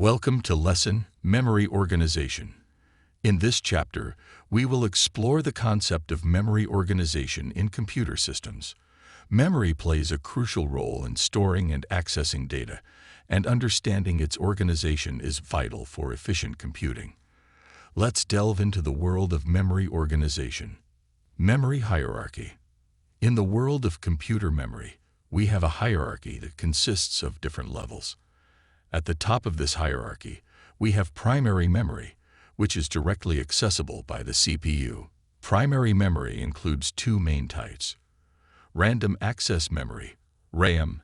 Welcome to Lesson Memory Organization. In this chapter, we will explore the concept of memory organization in computer systems. Memory plays a crucial role in storing and accessing data, and understanding its organization is vital for efficient computing. Let's delve into the world of memory organization. Memory hierarchy. In the world of computer memory, we have a hierarchy that consists of different levels. At the top of this hierarchy, we have primary memory, which is directly accessible by the CPU. Primary memory includes two main types: random access memory, RAM,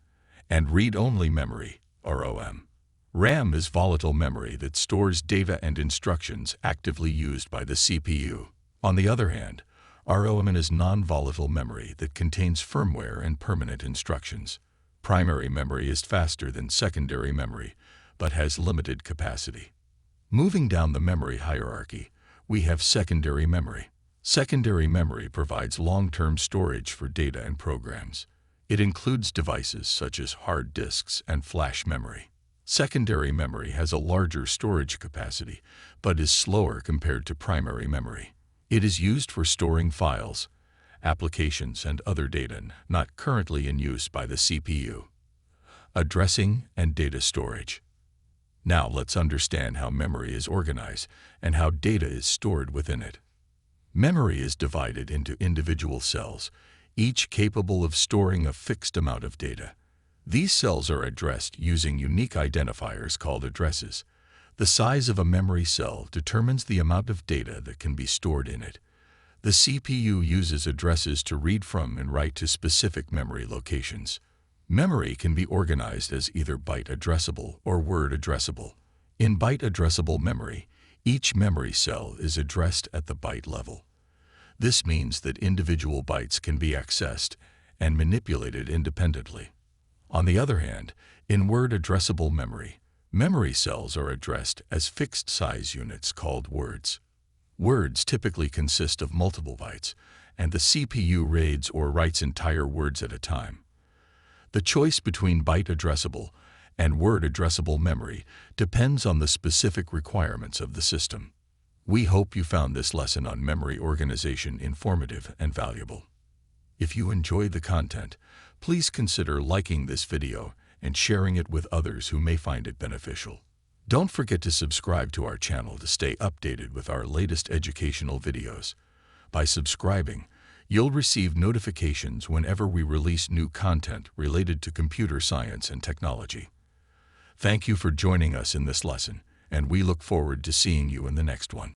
and read-only memory, ROM. RAM is volatile memory that stores data and instructions actively used by the CPU. On the other hand, ROM is non-volatile memory that contains firmware and permanent instructions. Primary memory is faster than secondary memory, but has limited capacity. Moving down the memory hierarchy, we have secondary memory. Secondary memory provides long-term storage for data and programs. It includes devices such as hard disks and flash memory. Secondary memory has a larger storage capacity, but is slower compared to primary memory. It is used for storing files, applications, and other data not currently in use by the CPU. Addressing and data storage. Now let's understand how memory is organized and how data is stored within it. Memory is divided into individual cells, each capable of storing a fixed amount of data. These cells are addressed using unique identifiers called addresses. The size of a memory cell determines the amount of data that can be stored in it. The CPU uses addresses to read from and write to specific memory locations. Memory can be organized as either byte addressable or word addressable. In byte addressable memory, each memory cell is addressed at the byte level. This means that individual bytes can be accessed and manipulated independently. On the other hand, in word addressable memory, memory cells are addressed as fixed size units called words. Words typically consist of multiple bytes, and the CPU reads or writes entire words at a time. The choice between byte addressable and word addressable memory depends on the specific requirements of the system. We hope you found this lesson on memory organization informative and valuable. If you enjoyed the content, please consider liking this video and sharing it with others who may find it beneficial. Don't forget to subscribe to our channel to stay updated with our latest educational videos. By subscribing, you'll receive notifications whenever we release new content related to computer science and technology. Thank you for joining us in this lesson, and we look forward to seeing you in the next one.